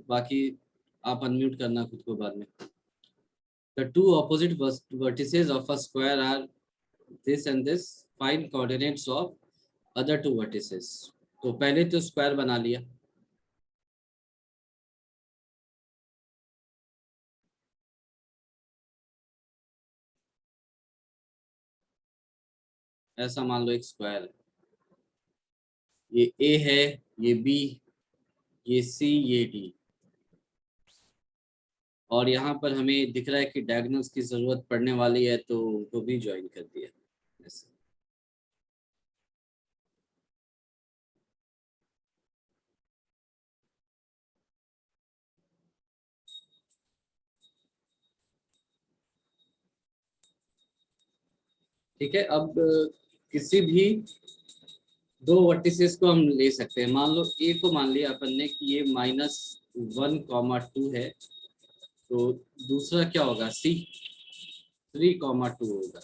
बाकी आप अनम्यूट करना खुद को बाद में। The two opposite vertices of a square are this and this. Find coordinates of other two vertices. तो पहले तो स्क्वायर बना लिया, ऐसा मान लो एक स्क्वायर है, ये ए है, ये बी, ये सी, ये डी, और यहाँ पर हमें दिख रहा है कि डायगोनल्स की जरूरत पड़ने वाली है, तो उनको भी ज्वाइन कर दिया ऐसे। ठीक है, अब किसी भी दो वर्टिसेस को हम ले सकते हैं। मान लो ए को मान लिया अपन ने कि ये -1, 2 है, तो दूसरा क्या होगा, सी 3, 2 होगा।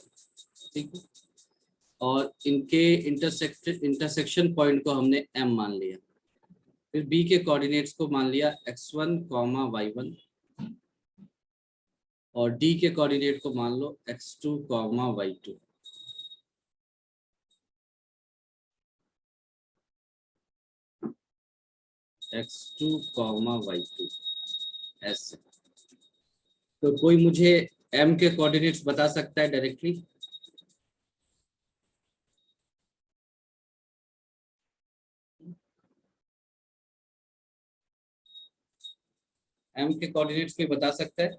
ठीक है, और इनके इंटरसेक्शन पॉइंट को हमने एम मान लिया। फिर बी के कोऑर्डिनेट्स को मान लिया x1, y1, और डी के कोऑर्डिनेट को मान लो x2, y2। x2, y2 ऐसे। तो कोई मुझे m के कोऑर्डिनेट्स बता सकता है डायरेक्टली? m के कोऑर्डिनेट्स कोई बता सकता है?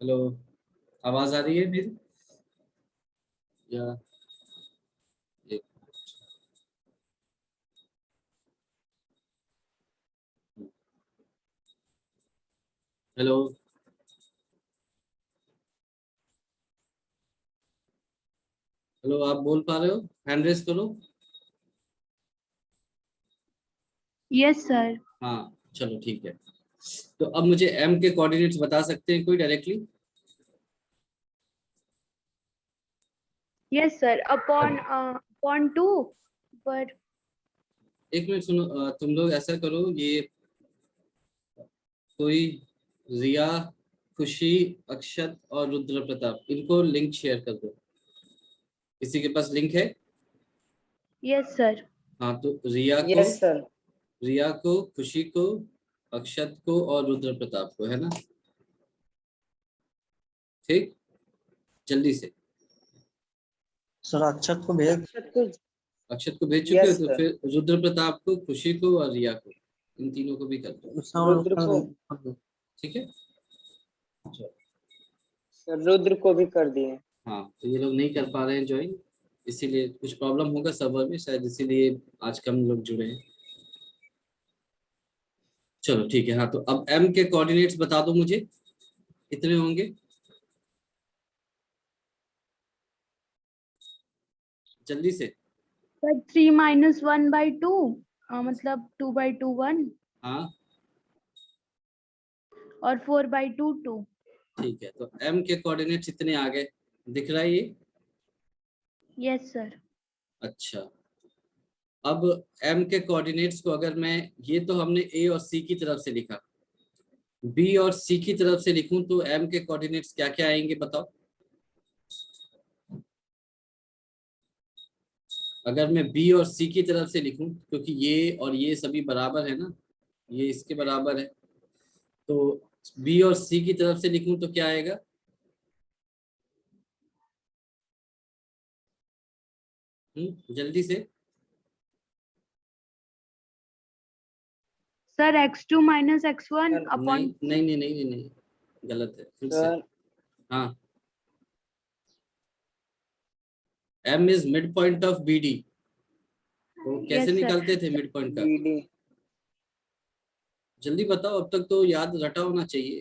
हेलो, आवाज आ रही है मेरी या? एक हेलो, हेलो, आप बोल पा रहे हो? हैंड रेस करो। Yes sir. हाँ चलो ठीक है। तो अब मुझे m के कोऑर्डिनेट्स बता सकते हैं कोई डायरेक्टली? यस सर, अपॉन 2 पर। एक मिनट सुनो, तुम लोग ऐसा करो, ये कोई रिया, खुशी, अक्षत और रुद्र प्रताप, इनको लिंक शेयर कर दो। किसी के पास लिंक है? Yes sir. हाँ, तो रिया को, यस सर। रिया को, खुशी को, अक्षत को और रुद्र प्रताप को, है ना? ठीक, जल्दी से। सर अक्षत को भेज। अक्षत को भेज चुके हो, यस तो सर। फिर रुद्र प्रताप को, खुशी को और रिया को, इन तीनों को भी कर दो। रुद्र को, ठीक है, चलो। रुद्र को भी कर दिए। हाँ, तो ये लोग नहीं कर पा रहे हैं ज्वाइन, इसीलिए कुछ प्रॉब्लम होगा सर्वर में शायद, इसीलिए आज कम लोग जुड़े हैं। चलो ठीक है। हाँ, तो अब m के कोऑर्डिनेट्स बता दो मुझे, कितने होंगे जल्दी से। 3 - 1/2, मतलब 2/2 1 हाँ और 4/2 2। ठीक है, तो m के कोऑर्डिनेट्स इतने आ गए, दिख रहा है ये? Yes sir. अच्छा, अब m के कोऑर्डिनेट्स को अगर मैं, ये तो हमने a और c की तरफ से लिखा, b और c की तरफ से लिखूं तो m के कोऑर्डिनेट्स क्या क्या आएंगे बताओ? अगर मैं b और c की तरफ से लिखूं, क्योंकि ये और ये सभी बराबर है ना, ये इसके बराबर है, तो b और c की तरफ से लिखूं तो क्या आएगा? जल्दी से। Sir x2 - x1 upon. नहीं नहीं नहीं नहीं नहीं, गलत है, फिर से। हाँ, m is mid point of bd, तो कैसे निकालते थे मिड पॉइंट का? जल्दी बताओ, अब तक तो याद रटा होना चाहिए।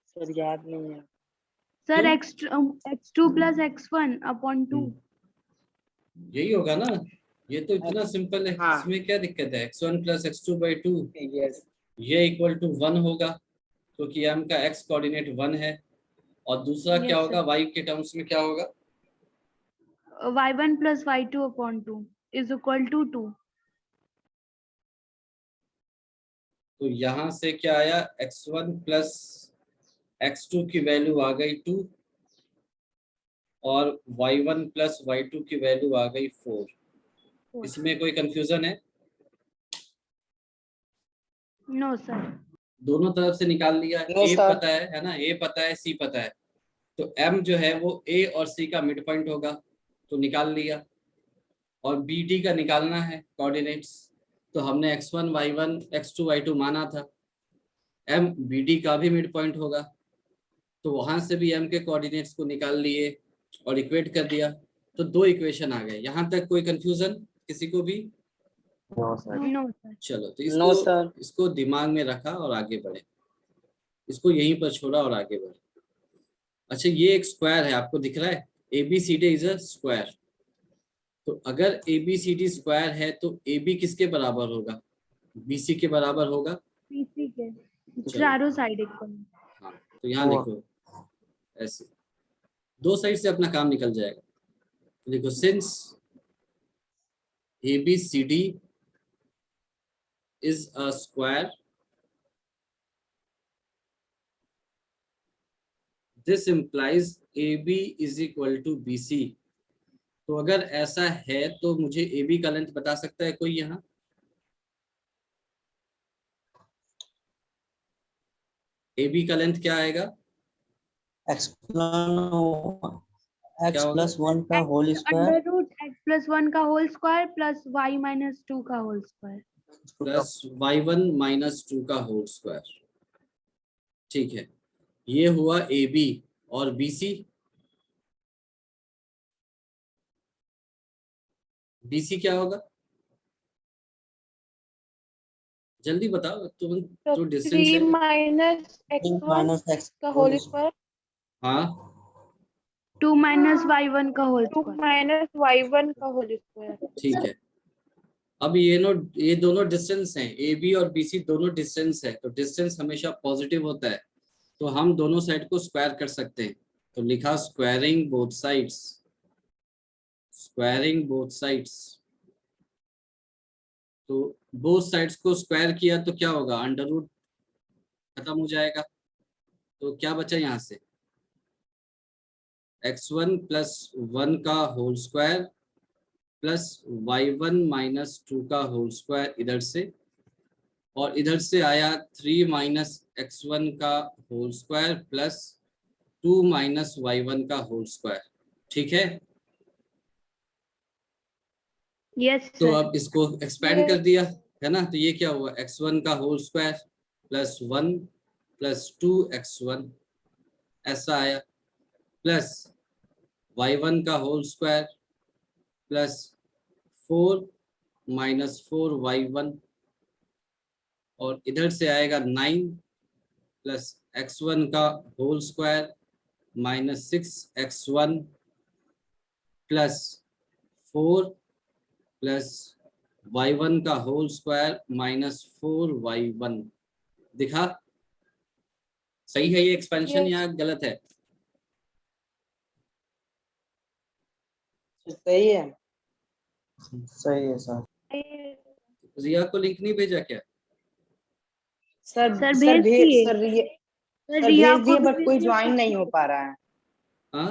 सर याद नहीं है सर x2 + x1 अपॉन 2। यही होगा ना, ये तो इतना सिंपल है। हाँ। इसमें क्या दिक्कत है? x1 + x2/2, yes. ये इक्वल टू 1 होगा, क्योंकि m का x कोऑर्डिनेट 1 है। और दूसरा क्या Yes, होगा, y के टर्म्स में क्या होगा? y1 plus y2 upon 2 is equal to 2. तो यहाँ से क्या आया, x1 प्लस x2 की वैल्यू आ गई 2 और y1 प्लस y2 की वैल्यू आ गई 4. इसमें कोई कंफ्यूजन है? No sir. दोनों तरफ से निकाल लिया. No, a sir. पता है ना, a पता है, c पता है, तो m जो है वो a और c का मिड पॉइंट होगा, तो निकाल लिया. और बी डी का निकालना है कोऑर्डिनेट्स, तो हमने x1 y1 x2 y2 माना था. m बी डी का भी मिड पॉइंट होगा, तो वहां से भी m के कोऑर्डिनेट्स को निकाल लिए और इक्वेट कर दिया, तो 2 इक्वेशन आ गए. यहाँ तक कोई कंफ्यूजन किसी को भी? No sir. No sir. चलो, तो No, sir. इसको दिमाग में रखा और आगे बढ़े. इसको यहीं पर छोड़ा और आगे बढ़े. अच्छा, ये एक स्क्वायर है, आपको दिख रहा है, ABCD इज अ स्क्वायर. तो अगर ABCD स्क्वायर है तो AB किसके बराबर होगा? BC के बराबर होगा. BC के चारों साइड इक्वल. हाँ, तो यहाँ लिखो ऐसे, 2 साइड से अपना काम निकल जाएगा. देखो, since ABCD is a square, this implies AB is equal to BC. तो अगर ऐसा है तो मुझे AB का लेंथ बता सकता है कोई यहाँ? AB का लेंथ क्या आएगा? x प्लस 1 का whole under square root x plus 1 का whole square plus y minus 2 का whole square. Plus y1 minus 2 का होल स्क्वायर. ठीक है, ये हुआ AB. और BC? BC क्या होगा? जल्दी बताओ तुम. जो डिस्टेंस है. 3 माइनस x1 माइनस x का होल स्क्वायर, हाँ, 2 minus y1 का होल 2 स्क्वायर. माइनस y1 का होल स्क्वायर. ठीक है. अब ये दोनों डिस्टेंस हैं, AB और BC दोनों डिस्टेंस है, तो डिस्टेंस हमेशा पॉजिटिव होता है, तो हम दोनों साइड को स्क्वायर कर सकते हैं. तो लिखा squaring both sides. Squaring both sides, तो बोथ साइड्स को स्क्वायर किया तो क्या होगा, अंडर रूट खत्म हो जाएगा. तो क्या बचा यहाँ से, x1 प्लस 1 का whole square plus y1 minus 2 का होल स्क्वायर इधर से, और इधर से आया 3 माइनस x1 का whole square plus 2 minus y1 का होल स्क्वायर. ठीक है. Yes तो sir. अब इसको एक्सपैंड कर दिया है ना, तो ये क्या हुआ, x1 का whole square plus 1 plus 2x1 ऐसा आया, प्लस y1 का whole square plus 4 minus 4y1, और इधर से आएगा 9 प्लस x1 का whole square minus 6x1 plus 4 plus y1 का होल स्क्वायर माइनस 4y1. दिखा सही है ये एक्सपेंशन या गलत है? सही है. सही है सर. रिया को लिंक नहीं भेजा क्या? सर सर सर भेज दिए. सर सर भेज रिया दिए, को बट कोई ज्वाइन नहीं हो पा रहा है. हाँ,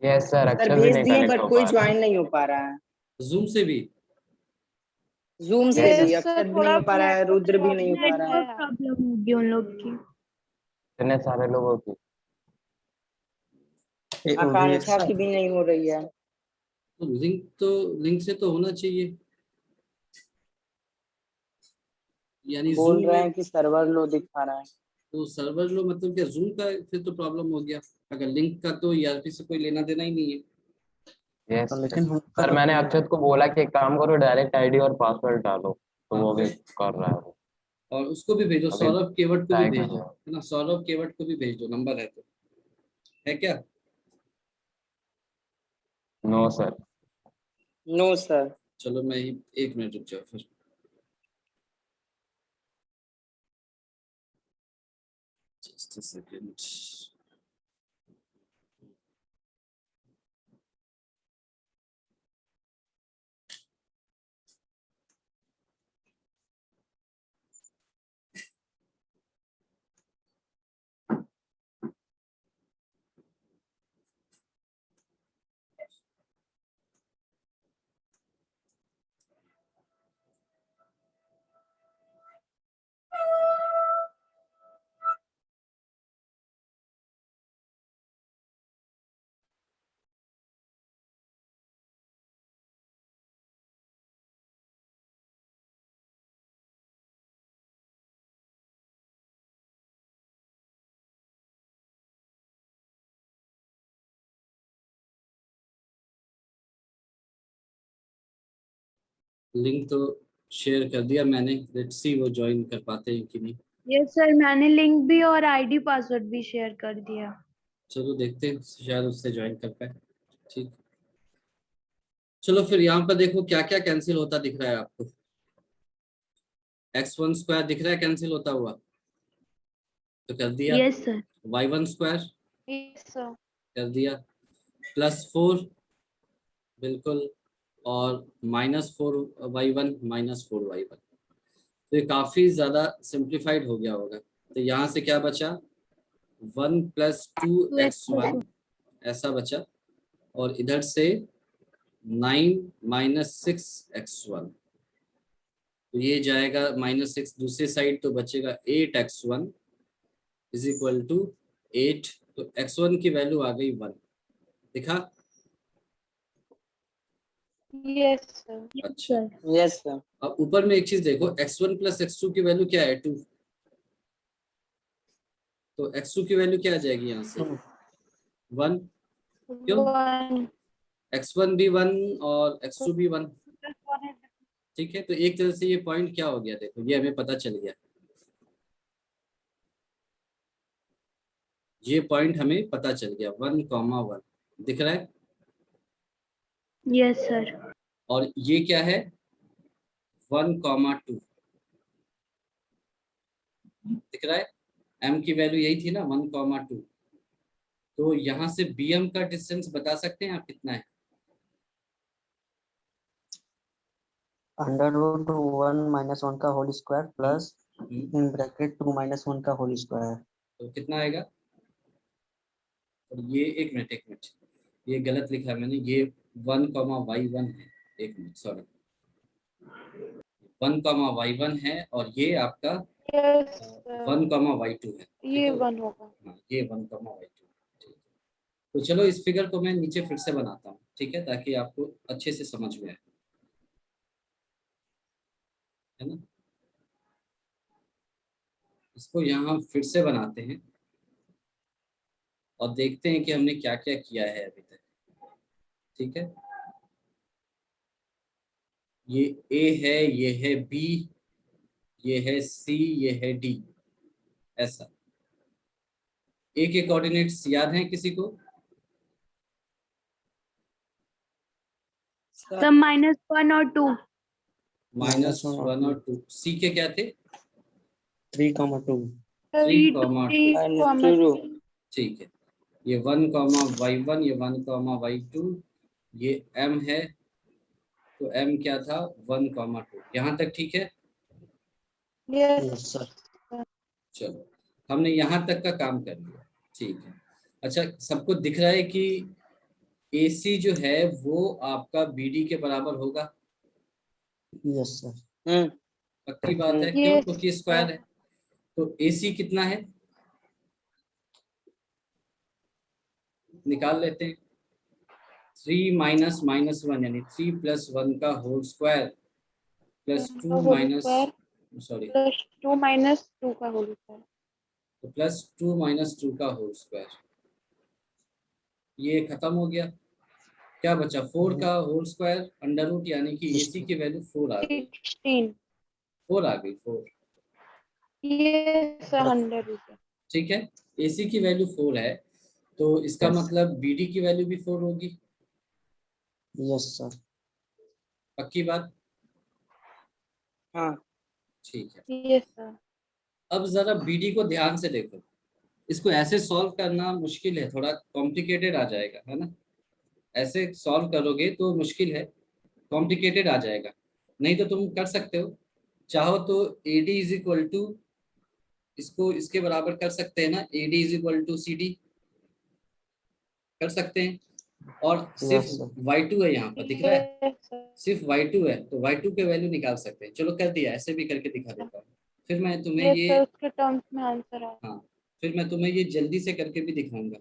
यस सर, सर अक्षर भी भेज नहीं दिए, कनेक्ट बट हो कोई पा रहा ज्वाइन नहीं हो पा रहा है. जूम से भी. जूम से Yes, भी sir, अक्षर भी नहीं थोड़ा हो पा रहा है, रुद्र भी नहीं हो पा रहा है. नेटवर्क प्रॉब्लम होगी उन लोग की. इतने सारे लोगों की. आकांक्षा की भी नहीं हो रही है. तो लिंक से तो होना चाहिए, यानी बोल जूम रहे में. हैं कि सर्वर लो दिखा रहा है. तो सर्वर लो मतलब क्या, जूम का फिर तो प्रॉब्लम हो गया. अगर लिंक का तो ERP से कोई लेना देना ही नहीं है. यस लेकिन सर, मैंने अक्षत को बोला कि एक काम करो, डायरेक्ट आईडी और पासवर्ड डालो, तो वो भी हाँ, कर रहा है. और उसको भी भेजो, अभी सौरभ केवट को भी ट्राई कर भेजो, रहा हूँ. है ना, सौरभ केवट को भी भेज दो, नंबर है तो. है क्या? No sir. No sir. चलो मैं 1 मिनट रुक जाओ फिर. Just a second. लिंक तो शेयर कर दिया मैंने, लेट्स सी वो ज्वाइन कर पाते हैं कि नहीं। यस सर, मैंने लिंक भी और आईडी पासवर्ड भी शेयर कर दिया। चलो देखते हैं, शायद उससे ज्वाइन कर पाए। ठीक, चलो फिर यहाँ पर देखो क्या क्या कैंसिल होता दिख रहा है आपको। x1 स्क्वायर दिख रहा है कैंसिल होता हुआ, तो कर दिया। Yes sir. y1 square Yes, sir. कर दिया, +4 बिल्कुल, और -4y1 -4y1। तो ये काफी ज्यादा सिंप्लीफाइड हो गया होगा। तो यहाँ से क्या बचा, 1 + 2x1 ऐसा बचा, और इधर से 9 - 6x1, तो ये जाएगा -6 दूसरी साइड, तो बचेगा 8x1 = 8। तो x1 की वैल्यू आ गई 1, दिखा। Yes, sir. अच्छा, यस सर। अब ऊपर में एक चीज देखो, x1 + x2 की वैल्यू क्या है, 2। तो x2 की वैल्यू क्या आ जाएगी यहाँ से, 1। क्यों, 1 x1 भी 1 और x2 भी 1। plus 1 is ठीक है, तो एक तरह से ये पॉइंट क्या हो गया, देखो ये हमें पता चल गया, ये पॉइंट हमें पता चल गया, 1,1 दिख रहा है। Yes sir. और ये क्या है, 1,2 दिख रहा है। m की वैल्यू यही थी ना, 1,2। तो यहाँ से bm का डिस्टेंस बता सकते हैं आप कितना है। √1 - 1 का whole square plus hmm, in bracket 2 - 1 का होल स्क्वायर। तो कितना आएगा, और ये एक मिनट, ये गलत लिखा है मैंने, ये 1,y1 है, एक मिनट सॉरी, 1,y1 है, और ये आपका yes, sir. 1,y2 है। ठीक ये है, 1 होगा। हाँ ये 1,y2। ठीक है, तो चलो इस फिगर को मैं नीचे फिर से बनाता हूँ, ठीक है, ताकि आपको अच्छे से समझ में आए, है ना। इसको यहाँ फिर से बनाते हैं और देखते हैं कि हमने क्या क्या किया है अभी तक। ठीक है, ये A है, ये है B, ये है C, ये है D, ऐसा। A के कोऑर्डिनेट्स याद हैं किसी को, सर -1 और 2। -1 और 2। C के क्या थे, 3,2। 3,2। -2 ठीक है, ये 1,y1, ये 1,y2, ये m है, तो m क्या था, 1,2। यहाँ तक ठीक है। Yes, yes sir. चलो, हमने यहाँ तक का काम कर लिया, ठीक है। अच्छा, सबको दिख रहा है कि AC जो है वो आपका BD के बराबर होगा, यस सर। पक्की बात है, क्यों, yes, क्योंकि स्क्वायर है। तो AC कितना है, निकाल लेते हैं। 3 - -1 यानी 3 + 1 का whole square plus 2 whole minus, square sorry, plus 2 minus 2 का whole square. तो +2 - 2 का होल स्क्वायर, ये खत्म हो गया। क्या बचा, 4 का होल स्क्वायर √, यानी कि AC की वैल्यू 4 आ गई, 16. 4 आ गई, 4। Yes, 100 rupees. ठीक है, AC की वैल्यू 4 है, तो इसका Yes. मतलब BD की वैल्यू भी 4 होगी, यस सर। पक्की बात। हाँ ठीक है, Yes, sir. अब जरा BD को ध्यान से देखो, इसको ऐसे सॉल्व करना मुश्किल है, थोड़ा कॉम्प्लिकेटेड आ जाएगा, है ना। ऐसे सॉल्व करोगे तो मुश्किल है, कॉम्प्लिकेटेड आ जाएगा। नहीं तो तुम कर सकते हो, चाहो तो AD = इसको इसके बराबर कर सकते हैं ना, AD = CD कर सकते हैं। और सिर्फ Yes, sir. y2 है यहाँ पर, दिख रहा है, Yes, sir. सिर्फ y2 है, तो y2 के वैल्यू निकाल सकते हैं। चलो कर दिया, ऐसे भी करके दिखा देता हूँ, फिर मैं तुम्हें Yes, ये, sir. उसके टर्म्स में आंसर है. हाँ, फिर मैं तुम्हें ये जल्दी से करके भी दिखाऊंगा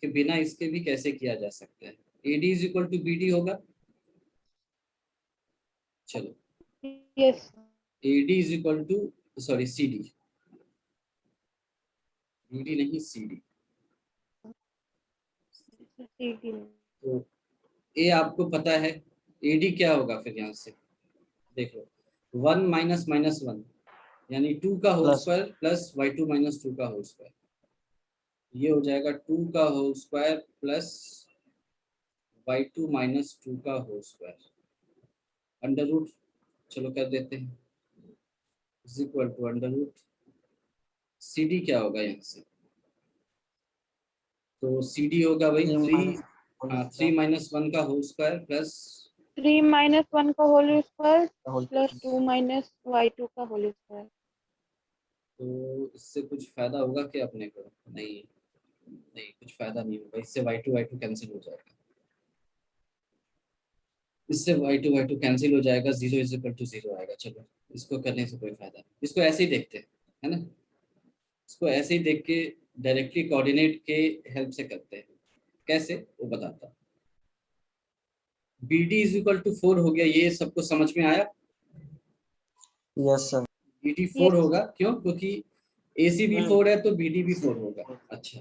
कि बिना इसके भी कैसे किया जा सकता है। AD = BD होगा, चलो, Yes, AD sorry CD, BD नहीं CD। CD. तो A आपको पता है, AD क्या होगा फिर यहाँ से, देखो 1 माइनस माइनस 1 यानी 2 का whole Plus. Square plus y2 minus 2 का होल स्क्वायर, ये हो जाएगा 2 का whole square plus y2 minus 2 का होल स्क्वायर अंडर रूट, चलो कर देते हैं, is equal to under root C D क्या होगा यहाँ से, तो सी डी होगा भाई 3 माइनस 1 का होल स्क्वायर प्लस 3 minus 1 का whole square whole plus 2 minus y2 का होल स्क्वायर। तो इससे कुछ फायदा होगा क्या अपने को, नहीं नहीं कुछ फायदा नहीं होगा, इससे y2 कैंसिल हो जाएगा, इससे y2 कैंसिल हो जाएगा, 0 इज इक्वल टू 0 आएगा। चलो इसको करने से कोई फायदा नहीं, इसको ऐसे ही देखते हैं, है ना, इसको ऐसे ही देख के डायरेक्टली कोऑर्डिनेट के हेल्प से करते हैं, कैसे वो बताता हूँ। BD इज इक्वल टू 4 हो गया, ये सबको समझ में आया, Yes, sir. BD 4 Yes. होगा, क्यों, क्योंकि AC भी 4 है तो BD भी 4 होगा। अच्छा,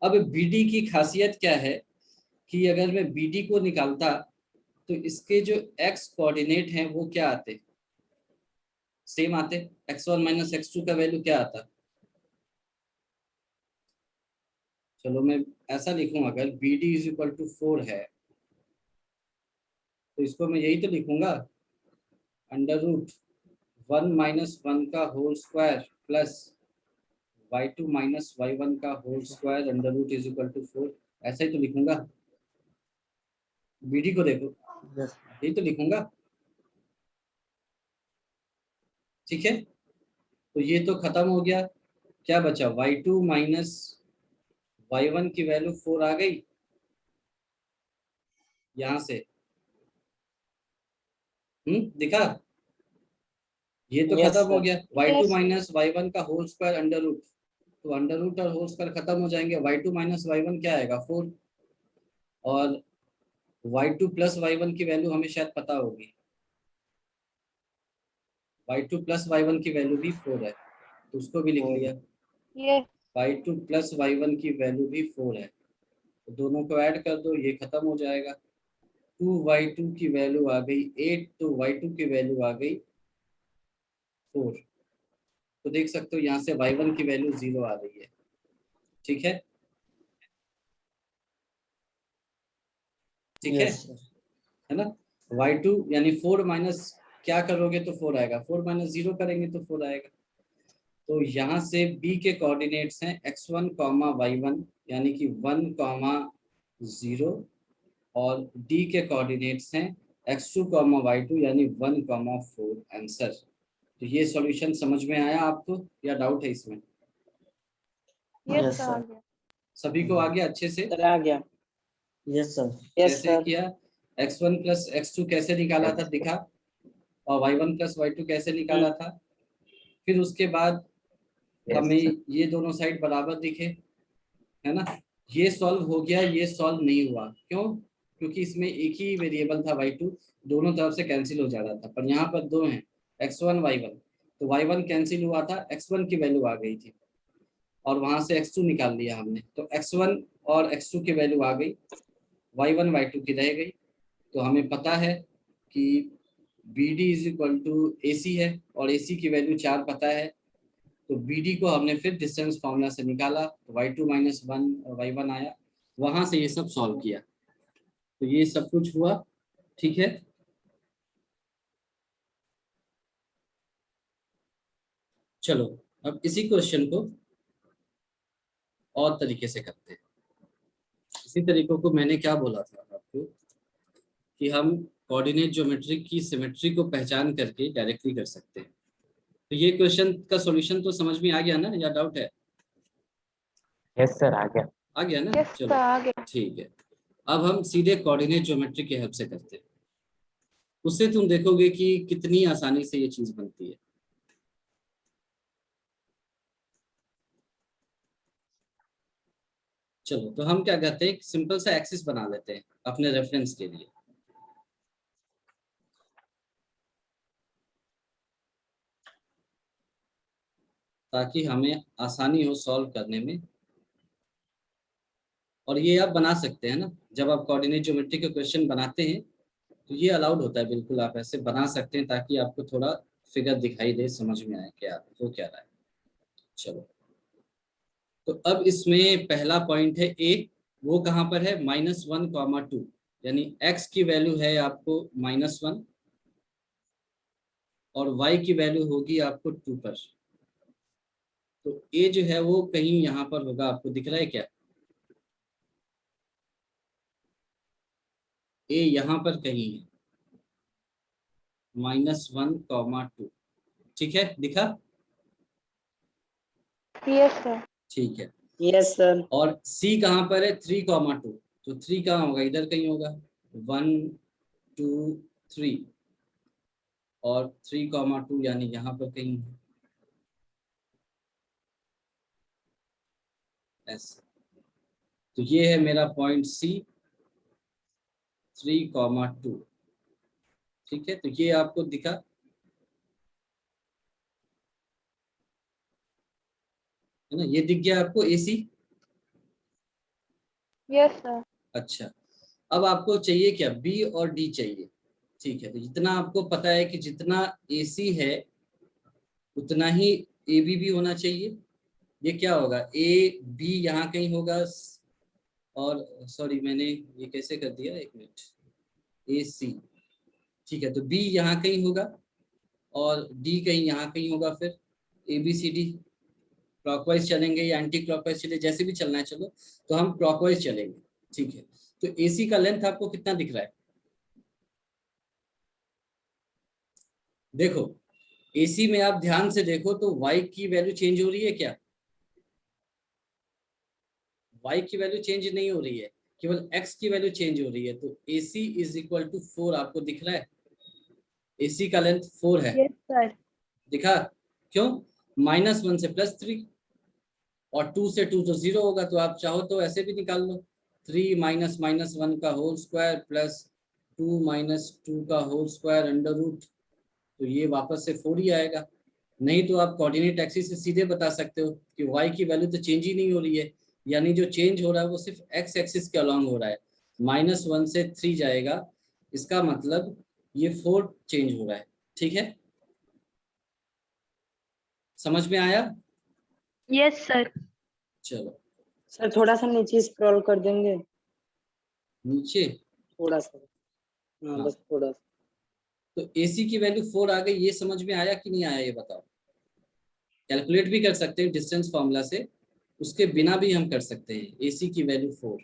अब BD की खासियत क्या है कि अगर मैं BD को निकालता तो इसके जो x कोऑर्डिनेट हैं वो क्या आते, सेम आते, x1 माइनस x2 का वैल्यू क्या आता, चलो मैं ऐसा लिखूं, अगर BD इज इक्वल टू 4 है तो इसको मैं यही तो लिखूंगा, अंडर रूट 1 माइनस 1 का whole square plus y2 minus y1 का whole square under root is equal to 4, ऐसा ही तो लिखूंगा। BD को देखो, Yes. यही तो लिखूंगा, ठीक है, तो ये तो खत्म हो गया, क्या बचा, y2 माइनस y1 की वैल्यू 4 आ गई यहां से, दिखा, ये तो Yes, खत्म हो sir. गया, y2 Yes. माइनस y1 का होल स्क्वायर अंडर रूट, तो अंडर रूट और होल स्क्वायर खत्म हो जाएंगे, y2 माइनस y1 क्या आएगा 4, और y2 प्लस y1 की वैल्यू हमें शायद पता होगी, y2 प्लस y1 की वैल्यू भी 4 है, तो उसको भी लिख लिया, Yes. y2 प्लस y1 की वैल्यू भी 4 है, तो दोनों को ऐड कर दो, ये खत्म हो जाएगा, 2y2 की वैल्यू आ गई 8, तो y2 की वैल्यू आ गई 4, तो देख सकते हो यहाँ से y1 की वैल्यू 0 आ रही है, ठीक है, ठीक है, Yes, sir. है ना, y2 यानी 4 माइनस क्या करोगे तो 4 आएगा, 4 माइनस 0 करेंगे तो 4 आएगा, तो यहाँ से B के कोऑर्डिनेट्स हैं x1 y1 यानी कि 1 0, और D के कोऑर्डिनेट्स हैं x2 y2 यानी 1 4, आंसर। तो ये सॉल्यूशन समझ में आया आपको या डाउट है इसमें, Yes, Yes, sir, sir. आ गया। सभी को आ गया अच्छे से, Sir, आ गया। Yes, sir. Yes, कैसे sir. किया, x1 प्लस x2 कैसे निकाला था दिखा, और y1 प्लस y2 कैसे निकाला था, फिर उसके बाद Yes, हमें sir. ये दोनों साइड बराबर दिखे, है ना, ये सॉल्व हो गया, ये सॉल्व नहीं हुआ, क्यों, क्योंकि इसमें एक ही वेरिएबल था y2, दोनों तरफ से कैंसिल हो जा रहा था, पर यहाँ पर दो हैं x1 y1, तो y1 कैंसिल हुआ था, x1 की वैल्यू आ गई थी, और वहां से x2 निकाल लिया हमने, तो x1 और x2 की वैल्यू आ गई, y1 y2 की रह गई, तो हमें पता है कि BD is equal to AC है, और AC की वैल्यू 4 पता है, तो BD को हमने फिर डिस्टेंस फार्मूला से निकाला, तो y2 माइनस 1 और y1 आया, वहां से ये सब सॉल्व किया, तो ये सब कुछ हुआ, ठीक है, चलो अब इसी क्वेश्चन को और तरीके से करते हैं। इसी तरीकों को मैंने क्या बोला था आपको कि हम कोऑर्डिनेट ज्योमेट्री की सिमेट्री को पहचान करके डायरेक्टली कर सकते हैं, तो ये क्वेश्चन का सॉल्यूशन तो समझ में आ गया ना, या डाउट है, Yes, sir, आ गया। आ गया ना, Yes, sir, चलो आ गया। ठीक है, अब हम सीधे कोऑर्डिनेट ज्योमेट्री की हेल्प से करते हैं, उससे तुम देखोगे कि कितनी आसानी से ये चीज बनती है। चलो तो हम क्या करते हैं, सिंपल सा एक्सिस बना लेते हैं अपने रेफरेंस के लिए, ताकि हमें आसानी हो सॉल्व करने में, और ये आप बना सकते हैं ना, जब आप कोऑर्डिनेट ज्योमेट्री के क्वेश्चन बनाते हैं तो ये अलाउड होता है, बिल्कुल आप ऐसे बना सकते हैं ताकि आपको थोड़ा फिगर दिखाई दे, समझ में आए क्या हो क्या रहा है। चलो, तो अब इसमें पहला पॉइंट है ए, वो कहाँ पर है, -1, 2, यानी x की वैल्यू है आपको -1 और y की वैल्यू होगी आपको 2 पर। तो a जो है वो कहीं यहाँ पर होगा, आपको दिख रहा है क्या, a यहाँ पर कहीं है, -1, 2, ठीक है, दिखा, Yes, sir. ठीक है। Yes sir. और c कहाँ पर है, 3, 2, तो 3 कहाँ होगा, इधर कहीं होगा, 1, 2, 3, और 3, 2 यानी यहाँ पर कहीं है, ऐसे। तो ये है मेरा पॉइंट C, 3, 2, ठीक है। तो ये आपको दिखा, है ना, ये दिख गया आपको AC। Yes, sir. अच्छा, अब आपको चाहिए क्या, B और D चाहिए, ठीक है। तो जितना आपको पता है कि जितना AC है उतना ही AB भी होना चाहिए। ये क्या होगा, AB यहाँ कहीं होगा, और सॉरी मैंने ये कैसे कर दिया, एक मिनट, AC, ठीक है। तो B यहाँ कहीं होगा और D कहीं यहाँ कहीं होगा, फिर ABCD क्लॉकवाइज चलेंगे या एंटी क्लॉकवाइज चले, जैसे भी चलना है चलो, तो हम क्लॉकवाइज चलेंगे, ठीक है। तो AC का लेंथ आपको कितना दिख रहा है, देखो AC में आप ध्यान से देखो तो y की वैल्यू चेंज हो रही है क्या, y की वैल्यू चेंज नहीं हो रही है, केवल x की वैल्यू चेंज हो रही है। तो AC = 4 आपको दिख रहा है, AC का लेंथ 4 है, Yes, sir. दिखा, क्यों, -1 से +3 और 2 से 2 तो 0 होगा, तो आप चाहो तो ऐसे भी निकाल लो, 3 - -1 का होल स्क्वायर प्लस 2 - 2 का होल स्क्वायर अंडर रूट, तो ये वापस से 4 ही आएगा। नहीं तो आप कोऑर्डिनेट एक्सिस से सीधे बता सकते हो कि y की वैल्यू तो चेंज ही नहीं हो रही है, यानी जो चेंज हो रहा है वो सिर्फ x एक्सिस के अलॉन्ग हो रहा है, -1 से 3 जाएगा, इसका मतलब ये 4 चेंज हो रहा है, ठीक है, समझ में आया। Yes, sir. चलो सर थोड़ा सा नीचे स्क्रॉल कर देंगे, नीचे, थोड़ा सा। हाँ हाँ। बस थोड़ा सा। तो AC की वैल्यू 4 आ गई, ये समझ में आया कि नहीं आया, ये बताओ। कैलकुलेट भी कर सकते हैं डिस्टेंस फॉर्मूला से, उसके बिना भी हम कर सकते हैं। AC की वैल्यू 4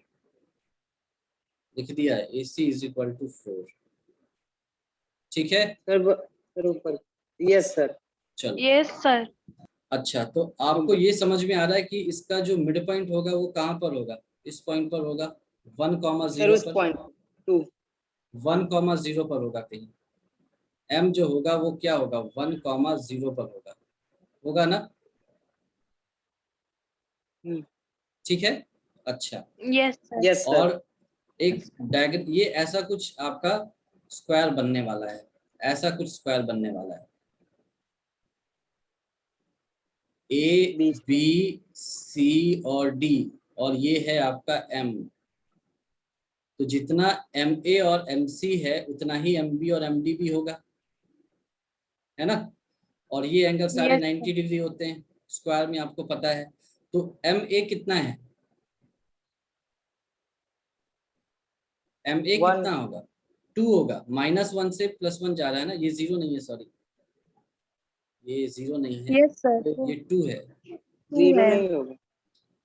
लिख दिया है, AC = 4, ठीक है। सर ऊपर। Yes sir. चलो, Yes, sir. अच्छा, तो आपको ये समझ में आ रहा है कि इसका जो मिड पॉइंट होगा वो कहाँ पर होगा, इस पॉइंट पर होगा, 1, सर 0 उस पर, पॉइंट 2। 1, 0 पर होगा कहीं, M जो होगा वो क्या होगा, 1, 0 पर होगा, होगा ना, ठीक है। अच्छा, Yes, sir. Yes sir. और एक डायग्राम, ये ऐसा कुछ आपका स्क्वायर बनने वाला है, ऐसा कुछ स्क्वायर बनने वाला है, A, बीच B, में। C और D, और ये है आपका M। तो जितना MA और MC है उतना ही MB और MD भी होगा, है ना, और ये एंगल सारे Yes, 90 डिग्री होते हैं स्क्वायर में, आपको पता है। तो MA कितना है, MA 1। कितना होगा, 2 होगा, -1 से +1 जा रहा है ना, ये 0 नहीं है, सॉरी ये 0 नहीं है, yes, sir. ये 2 है, 0 है। नहीं होगा,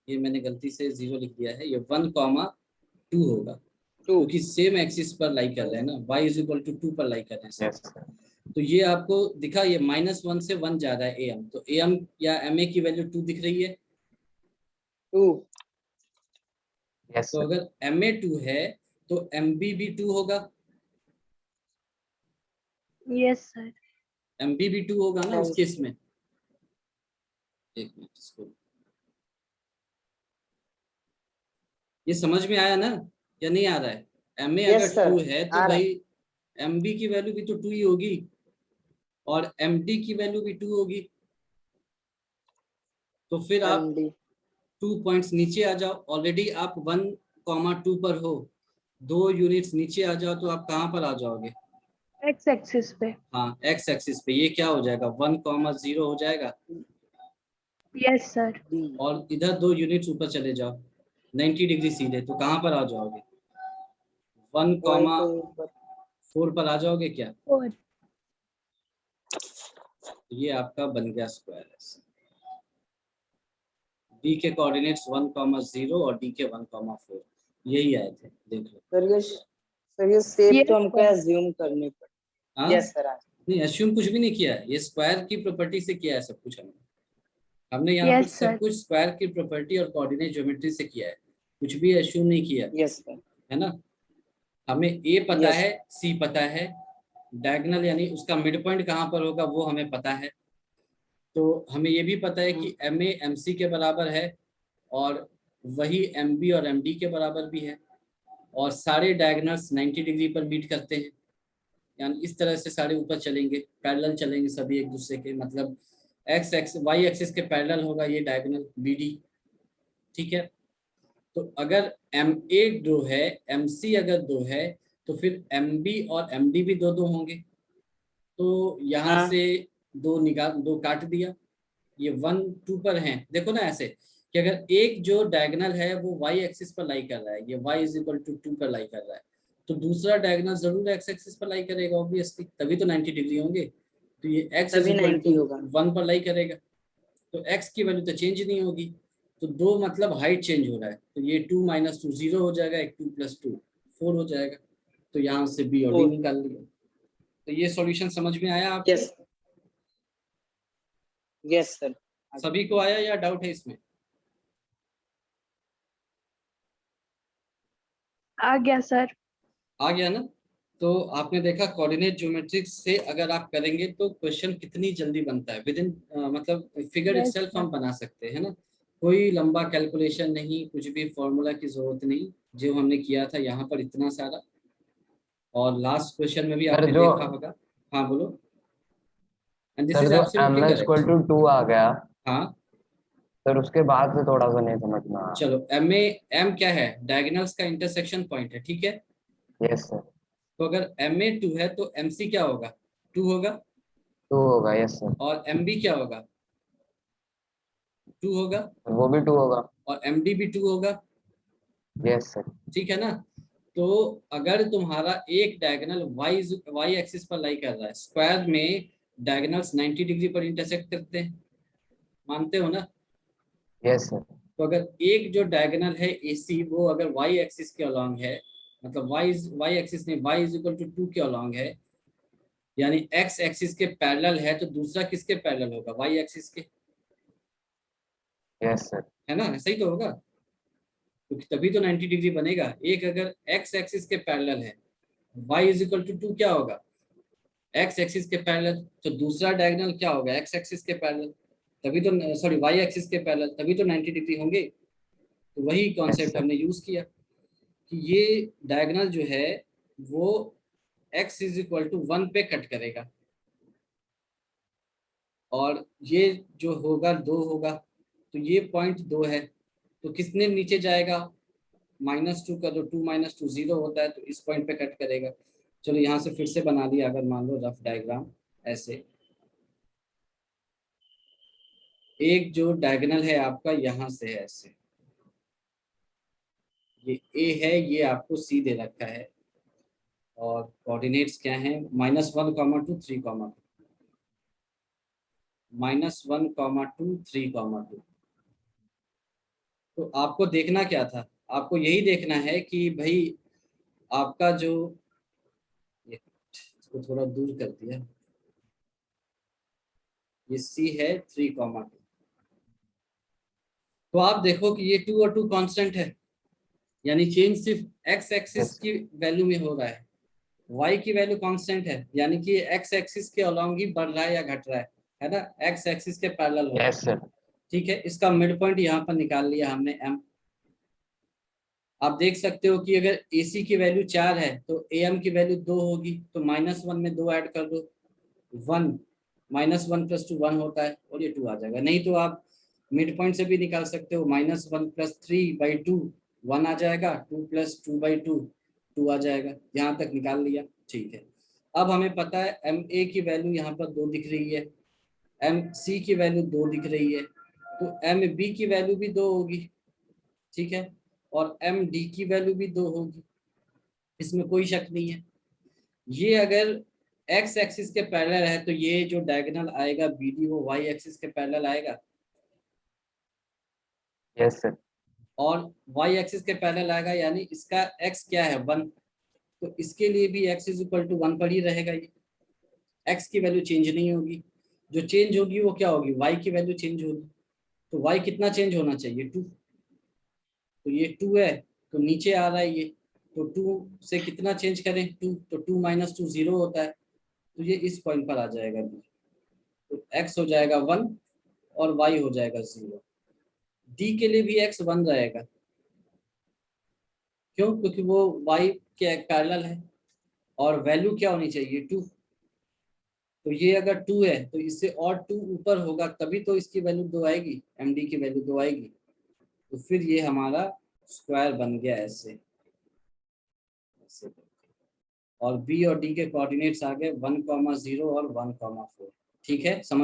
ये मैंने गलती से 0 लिख दिया है, ये 1, 2 होगा, 2। क्योंकि सेम एक्सिस पर लाई कर रहे हैं ना, y = 2 पर लाई कर रहे हैं। Yes sir. तो ये आपको दिखा, ये -1 से 1 जा रहा है AM, तो AM या MA की वैल्यू 2 दिख रही है। 2। यस तो सर। अगर MA 2 है तो MB भी 2 होगा, Yes, sir. MB भी 2 होगा ना उस केस में, एक मिनट, इसको ये समझ में आया ना या नहीं आ रहा है, MA यस अगर सर 2 है तो आ रहा भाई MB की वैल्यू भी तो 2 ही होगी और MD की वैल्यू भी 2 होगी, तो फिर आप MD। 2 पॉइंट्स नीचे आ जाओ, ऑलरेडी आप 1, 2 पर हो, 2 यूनिट्स नीचे आ जाओ तो आप कहाँ पर आ जाओगे? एक्स एक्सिस पे। हाँ, एक्स एक्सिस पे। ये क्या हो जाएगा? 1,0 हो जाएगा। Yes sir. D और इधर 2 यूनिट्स ऊपर चले जाओ 90 डिग्री सीधे, तो कहाँ पर आ जाओगे? 1,4 1 पर आ जाओगे क्या? और ये आपका बन गया स्क्वायर। डी के कोऑर्डिनेट्स 1,0 और डी के 1,4 यही आए थे, देख लो। सर ये शेप Yes, तो हमको sir. एज्यूम करनी पड़े। हाँ, यस सर। नहीं एज्यूम कुछ भी नहीं किया है, ये स्क्वायर की प्रॉपर्टी से किया है सब कुछ। हमने यहाँ पर Yes, सब sir. कुछ स्क्वायर की प्रॉपर्टी और कोऑर्डिनेट ज्योमेट्री से किया है, कुछ भी एज्यूम नहीं किया, यस सर। है ना। हमें ए पता Yes. है, सी पता है, डायगोनल यानी उसका मिड पॉइंट कहाँ पर होगा वो हमें पता है। तो हमें ये भी पता है कि एम ए एम सी के बराबर है और वही एम बी और एम डी के बराबर भी है, और सारे डायगोनल्स 90 डिग्री पर मीट करते हैं। यानी इस तरह से सारे ऊपर चलेंगे, पैरेलल चलेंगे सभी एक दूसरे के, मतलब एक्स एक्स वाई एक्सिस के पैरेलल होगा ये डायगोनल बी डी। ठीक है, तो अगर एम ए 2 है, एम सी अगर 2 है, तो फिर एम बी और एम डी भी 2 होंगे। तो यहाँ हाँ। से 2 काट दिया, ये 1 2 पर हैं। देखो ना ऐसे कि अगर एक जो डायगोनल है वो वाई एक्सिस पर लाई कर रहा है, ये y = 2 पर लाई कर रहा है, तो दूसरा डायगोनल जरूर एक्स एक्सिस पर लाई करेगा ऑब्वियसली, तभी तो 90 डिग्री होंगे। तो ये x तभी 90 होगा। 1 पर लाई करेगा, तो x की वैल्यू तो चेंज नहीं होगी। तो 2 मतलब हाइट चेंज हो रहा है, तो ये 2 - 2 0 हो जाएगा, एक 2 + 2 4 हो जाएगा। तो यहाँ से b और d 4 निकाल लिया। तो ये सॉल्यूशन समझ में आया आपको? Yes yes sir. सभी को आया या डाउट है इसमें? आ गया सर। आ गया ना। तो आपने देखा कोऑर्डिनेट ज्योमेट्रिक्स से अगर आप करेंगे तो क्वेश्चन कितनी जल्दी बनता है, विद इन मतलब फिगर Yes, इटसेल्फ sir. हम बना सकते हैं ना। कोई लंबा कैलकुलेशन नहीं, कुछ भी फॉर्मूला की जरूरत नहीं, जो हमने किया था यहाँ पर इतना सारा। और लास्ट क्वेश्चन में भी सर आपने जो देखा होगा। हाँ बोलो। एंड दिस सर इज जो एब्सोल्युटली m करेक्ट। = 2 आ गया, हाँ सर उसके बाद से थोड़ा सा नहीं समझ में आया। चलो, एम क्या है? डायगोनल्स का इंटरसेक्शन पॉइंट है, ठीक है। Yes sir. तो अगर एम ए 2 है तो एम सी क्या होगा? 2 होगा। 2 होगा। Yes sir. और एम बी क्या होगा? 2 होगा। वो भी 2 होगा। और एम डी भी 2 होगा। Yes sir. ठीक है ना। तो अगर तुम्हारा एक डायगोनल वाई एक्सिस पर लाई कर रहा है, स्क्वायर में डायगोनल्स 90 डिग्री पर इंटरसेक्ट करते हैं, मानते हो ना। Yes sir. तो अगर एक जो डायगोनल है AC वो अगर वाई एक्सिस के अलोंग है, मतलब वाई एक्सिस नहीं, y = 2 के अलोंग है, यानी x एक्सिस के पैरेलल है, तो दूसरा किसके पैरेलल होगा? y एक्सिस के, यस सर। है ना। ऐसा ही तो होगा, क्योंकि तभी तो 90 डिग्री बनेगा। एक अगर x एक्सिस के पैरेलल है, y = 2 क्या होगा? x एक्सिस के पैरेलल, तो दूसरा डायगोनल क्या होगा? x एक्सिस के पैरेलल, तभी तो, सॉरी y एक्सिस के पैरेलल, तभी तो 90 डिग्री होंगे। तो वही कॉन्सेप्ट sir. हमने यूज किया कि ये डायगोनल जो है वो x = 1 पे कट करेगा, और ये जो होगा 2 होगा, तो ये पॉइंट 2 है, तो किसने नीचे जाएगा? -2 का, तो 2 - 2 0 होता है, तो इस पॉइंट पे कट करेगा। चलो यहाँ से फिर से बना दिया, अगर मान लो रफ डायग्राम ऐसे, एक जो डायगोनल है आपका यहाँ से है ऐसे, ये A है, ये आपको C दे रखा है, और कोऑर्डिनेट्स क्या हैं? -1, 2 3, -1, 2 3, 2। तो आपको देखना क्या था? आपको यही देखना है कि भाई आपका जो, ये इसको थोड़ा दूर कर दिया, ये C है 3, 2। तो आप देखो कि ये 2 और 2 कांस्टेंट है, यानी चेंज सिर्फ x एक्सिस Yes. की वैल्यू में हो रहा है, y की वैल्यू कांस्टेंट है, यानी कि x एक्सिस के अलोंग ही बढ़ रहा है या घट रहा है ना, x एक्सिस के पैरेलल हो रहा है। Yes sir. ठीक है, इसका मिड पॉइंट यहाँ पर निकाल लिया हमने m। आप देख सकते हो कि अगर AC की वैल्यू 4 है तो AM की वैल्यू 2 होगी, तो -1 में 2 ऐड कर दो, 1 -1 + 2 1 होता है, और ये 2 आ जाएगा। नहीं तो आप मिड पॉइंट से भी निकाल सकते हो, -1 + 3/2 1 आ जाएगा, 2 + 2/2 2 आ जाएगा। यहाँ तक निकाल लिया, ठीक है। अब हमें पता है एम ए की वैल्यू यहाँ पर 2 दिख रही है, एम सी की वैल्यू 2 दिख रही है, तो एम बी की वैल्यू भी 2 होगी, ठीक है, और एम डी की वैल्यू भी 2 होगी, इसमें कोई शक नहीं है। ये अगर एक्स एक्सिस के पैरेलल है तो ये जो डायगोनल आएगा बी डी वो वाई एक्सिस के पैरेलल आएगा, यस सर। और वाई एक्सिस के पैरेलल आएगा, यानी इसका एक्स क्या है 1, तो इसके लिए भी x इज इक्वल टू 1 पर ही रहेगा। ये x की वैल्यू चेंज नहीं होगी, जो चेंज होगी वो क्या होगी, y की वैल्यू चेंज होगी। तो y कितना चेंज होना चाहिए 2, तो ये 2 है तो नीचे आ रहा है ये, तो 2 से कितना चेंज करें 2, तो 2 माइनस 2 0 होता है, तो ये इस पॉइंट पर आ जाएगा b, तो x हो जाएगा 1 और y हो जाएगा 0। d के लिए भी x 1 रहेगा, क्यों, क्योंकि वो y के पैरेलल है, और वैल्यू क्या होनी चाहिए 2, तो ये अगर 2 है तो इससे और 2 ऊपर होगा तभी तो इसकी वैल्यू 2 आएगी, एम डी की वैल्यू 2 आएगी, तो फिर ये हमारा स्क्वायर बन गया ऐसे, और बी और डी के कोऑर्डिनेट्स आ गए 1,0 और 1,4। ठीक है, समझ